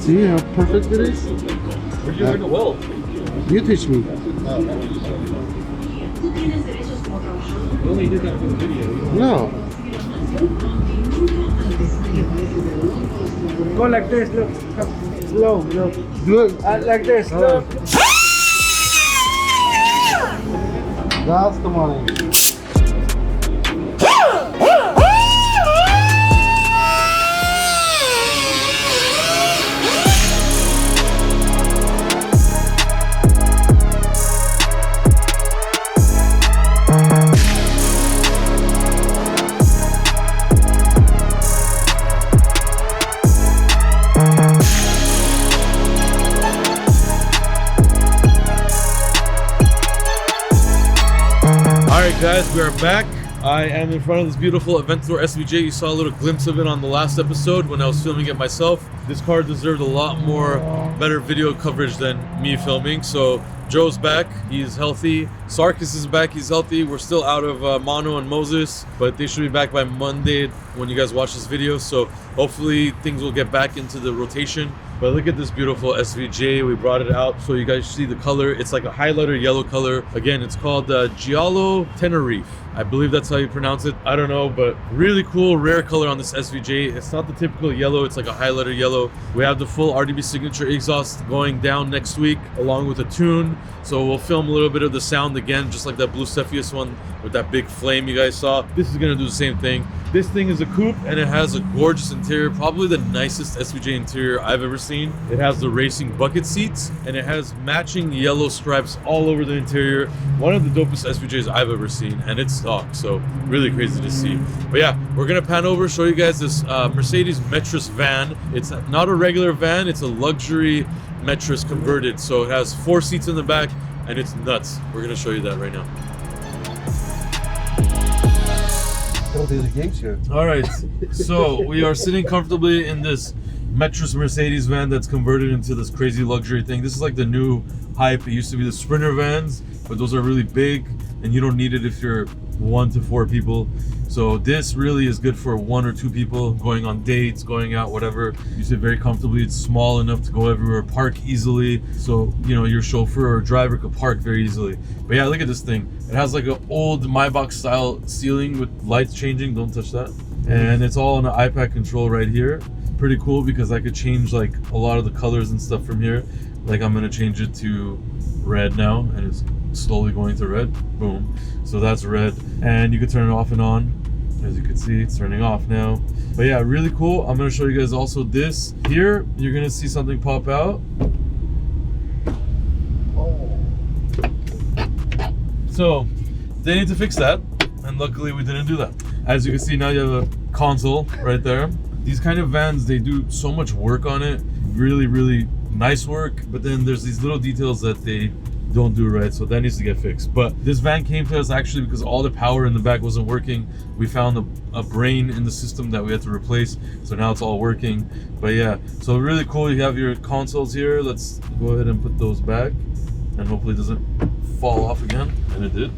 See how perfect it is? Where you learn the weld? You teach me. You only did that for the video. No. Go like this, look. Slow, look. Look. Like this, look. That's the money. Alright guys, we are back. I am in front of this beautiful Aventador SVJ. You saw a little glimpse of it on the last episode when I was filming it myself. This car deserved a lot more better video coverage than me filming. So Joe's back, he's healthy. Sarkis is back, he's healthy. We're still out of Mono and Moses, but they should be back by Monday when you guys watch this video. So hopefully things will get back into the rotation. But look at this beautiful SVJ. We brought it out so you guys see the color. It's like a highlighter yellow color. Again, it's called Giallo Tenerife. I believe that's how you pronounce it. I don't know, but really cool, rare color on this SVJ. It's not the typical yellow, it's like a highlighter yellow. We have the full RDB signature exhaust going down next week, along with a tune. So we'll film a little bit of the sound again, just like that Blue Cepheus one with that big flame you guys saw. This is gonna do the same thing. This thing is a coupe and it has a gorgeous interior, probably the nicest SVJ interior I've ever seen. It has the racing bucket seats and it has matching yellow stripes all over the interior. One of the dopest SVJs I've ever seen, and it's stock, so really crazy to see. But yeah, we're gonna pan over, show you guys this Mercedes Metris van. It's not a regular van, it's a luxury Metris converted. So it has 4 seats in the back and it's nuts. We're gonna show you that right now. Don't do the game show. All right, so we are sitting comfortably in this Metris Mercedes van that's converted into this crazy luxury thing. This is like the new hype. It used to be the Sprinter vans, but those are really big and you don't need it if you're 1 to 4 people. So this really is good for 1 or 2 people going on dates, going out, whatever. You sit very comfortably. It's small enough to go everywhere, park easily. So, you know, your chauffeur or driver could park very easily. But yeah, look at this thing. It has like an old Maybach style ceiling with lights changing. Don't touch that. And it's all on an iPad control right here. Pretty cool because I could change like a lot of the colors and stuff from here. Like I'm gonna change it to red now and it's slowly going to red. Boom. So that's red, and you can turn it off and on. As you can see, it's turning off now. But yeah, really cool. I'm gonna show you guys also this here. You're gonna see something pop out. So they need to fix that, and luckily we didn't do that. As you can see, now you have a console right there. These kind of vans, they do so much work on it, really nice work, but then there's these little details that they don't do right, so that needs to get fixed. But this van came to us actually because all the power in the back wasn't working. We found a brain in the system that we had to replace, so now it's all working. But yeah, so really cool. You have your consoles here. Let's go ahead and put those back, and hopefully it doesn't fall off again, and it did.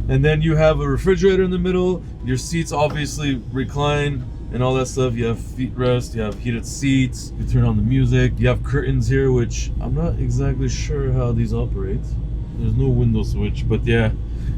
And then you have a refrigerator in the middle. Your seats obviously recline and all that stuff. You have feet rest, you have heated seats, you turn on the music, you have curtains here, which I'm not exactly sure how these operate. There's no window switch, but yeah.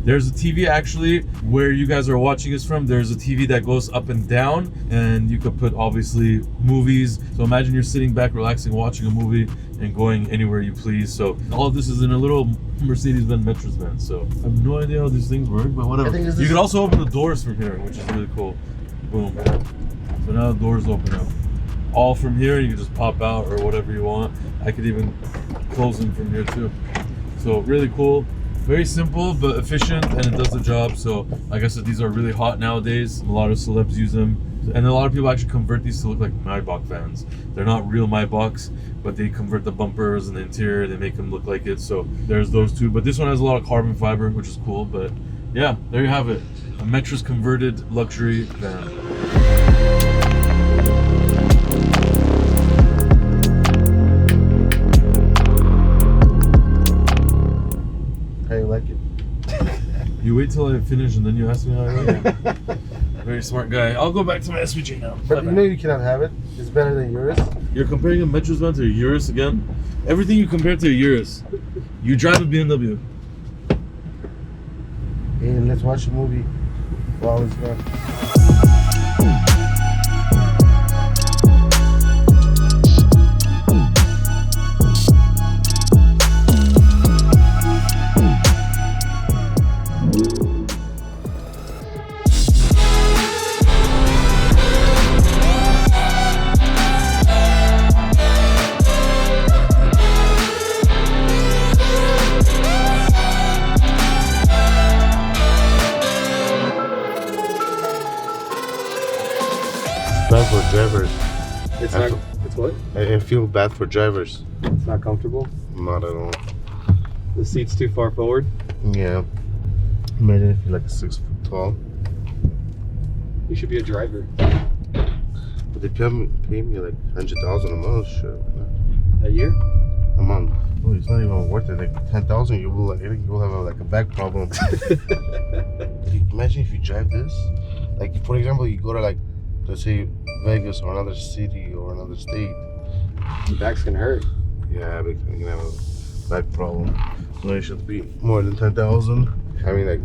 There's a TV actually where you guys are watching this from. There's a TV that goes up and down, and you could put obviously movies. So imagine you're sitting back relaxing, watching a movie and going anywhere you please. So all of this is in a little Mercedes-Benz Metris van. So I have no idea how these things work, but whatever. You can also open the doors from here, which is really cool. Boom. So now the doors open up. All from here, you can just pop out or whatever you want. I could even close them from here too. So really cool. Very simple but efficient, and it does the job. So like I said, these are really hot nowadays. A lot of celebs use them, and a lot of people actually convert these to look like Maybach vans. They're not real Maybachs, but they convert the bumpers and the interior, they make them look like it. So there's those two, but this one has a lot of carbon fiber, which is cool. But yeah, there you have it, a Metris converted luxury van. How you like it? You wait till I finish and then you ask me how I like it. Very smart guy. I'll go back to my SVJ now. But you know you cannot have it. It's better than yours. You're comparing a Metris van to a URUS again? Everything you compare to a URUS. You drive a BMW. Hey, let's watch a movie while it's gone. Bad for drivers. It's not. It's what? I feel bad for drivers. It's not comfortable. Not at all. The seat's too far forward. Yeah. Imagine if you're like 6 foot tall. You should be a driver. But they pay me like 100,000 a month. Sure. A year? A month. Oh, it's not even worth it. Like 10,000, you will have like a back problem. Imagine if you drive this. Like for example, you go to like, let's say Vegas or another city or another state. Your back's gonna hurt. Yeah, because you're gonna have a back problem. So it should be more than 10,000. I mean like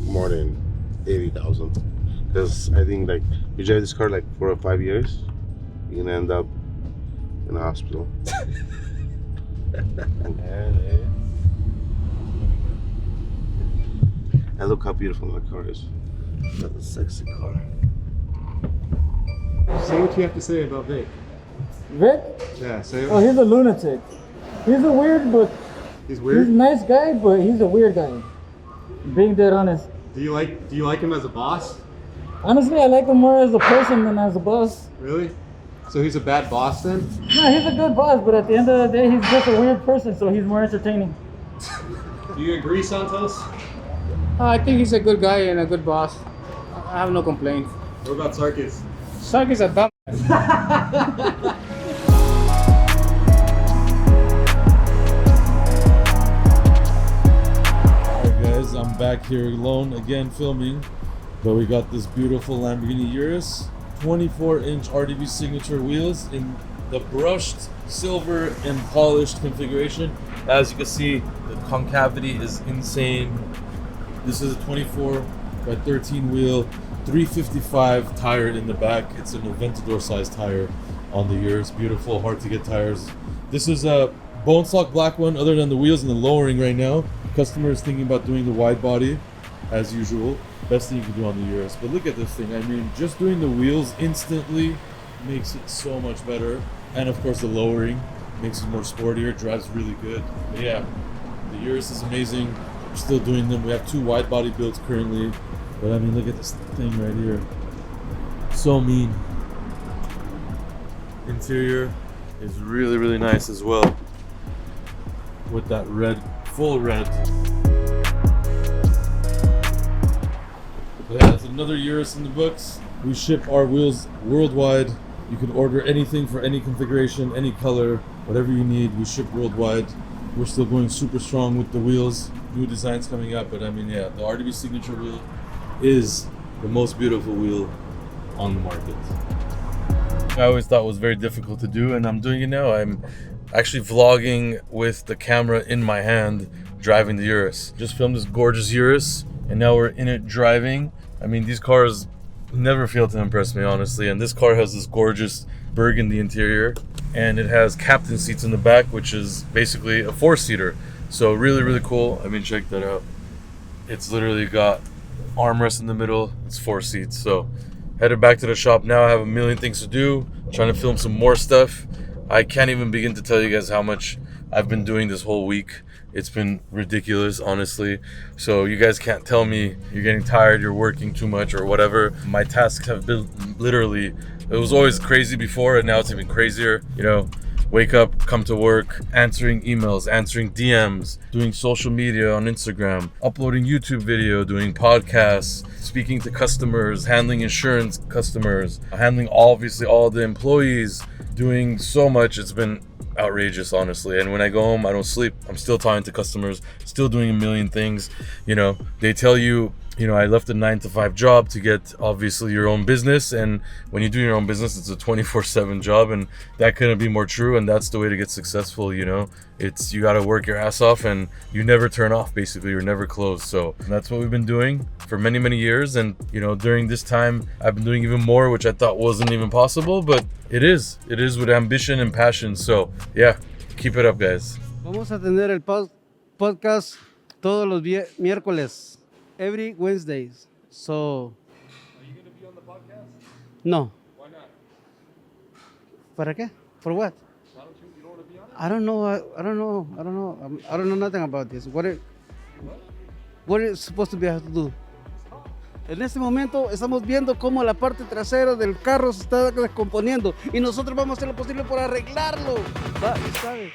more than 80,000. Because I think like you drive this car like 4 or 5 years, you're gonna end up in a hospital. And look how beautiful my car is. That's a sexy car. Say what you have to say about Vic. Vic? Yeah, say it. Oh, he's a lunatic. He's a weird, but He's he's a weird. nice guy, but he's a weird guy. Being dead honest. Do you like him as a boss? Honestly, I like him more as a person than as a boss. Really? So he's a bad boss then? No, he's a good boss, but at the end of the day, he's just a weird person, so he's more entertaining. Do you agree, Santos? I think he's a good guy and a good boss. I have no complaints. What about Sarkis? Sarkis a dumb. Alright guys, I'm back here alone again filming. But we got this beautiful Lamborghini URUS 24-inch RDB signature wheels in the brushed silver and polished configuration. As you can see, the concavity is insane. This is a 24 by 13 wheel, 355 tire in the back. It's an Aventador size tire on the URUS. Beautiful, hard to get tires. This is a bone stock black one, other than the wheels and the lowering right now. Customer is thinking about doing the wide body as usual. Best thing you can do on the URUS. But look at this thing. I mean, just doing the wheels instantly makes it so much better. And of course the lowering makes it more sportier, drives really good. But yeah, the URUS is amazing. We're still doing them. We have 2 wide body builds currently. But I mean, look at this thing right here. So mean. Interior is really, really nice as well. With that red, full red. But yeah, that's another URUS in the books. We ship our wheels worldwide. You can order anything for any configuration, any color, whatever you need. We ship worldwide. We're still going super strong with the wheels. New designs coming up, but I mean, yeah, the RDB signature wheel is the most beautiful wheel on the market. I always thought it was very difficult to do, and I'm doing it now. I'm actually vlogging with the camera in my hand, driving the URUS. Just filmed this gorgeous URUS, and now we're in it driving. I mean, these cars never fail to impress me, honestly. And this car has this gorgeous burgundy interior, and it has captain seats in the back, which is basically a 4-seater. So really, really cool. I mean, check that out. It's literally got armrest in the middle. It's 4 seats. So headed back to the shop now. I have a million things to do. Trying to film some more stuff. I can't even begin to tell you guys how much I've been doing this whole week. It's been ridiculous, honestly. So you guys can't tell me you're getting tired, you're working too much or whatever. My tasks have been literally, it was always crazy before, and now it's even crazier. You know, wake up, come to work, answering emails, answering DMs, doing social media on Instagram, uploading YouTube video, doing podcasts, speaking to customers, handling insurance customers, handling obviously all the employees, doing so much. It's been outrageous, honestly. And when I go home, I don't sleep. I'm still talking to customers, still doing a million things. You know, they tell you you know, I left a 9-to-5 job to get obviously your own business, and when you do your own business, it's a 24/7 job, and that couldn't be more true. And that's the way to get successful. You know, it's you got to work your ass off, and you never turn off. Basically, you're never closed. So that's what we've been doing for many years. And you know, during this time, I've been doing even more, which I thought wasn't even possible, but it is with ambition and passion. So yeah, keep it up, guys. Vamos a tener el podcast todos los miércoles, every Wednesdays. So. Are you going to be on the podcast? No. Why not? ¿Para qué? For what? Why don't you don't want to be on it? I don't know. I don't know. I don't know nothing about this. What is supposed to be have to do? En este momento estamos viendo cómo la parte trasera del carro se está descomponiendo y nosotros vamos a hacer lo posible por arreglarlo. ¿Sabe?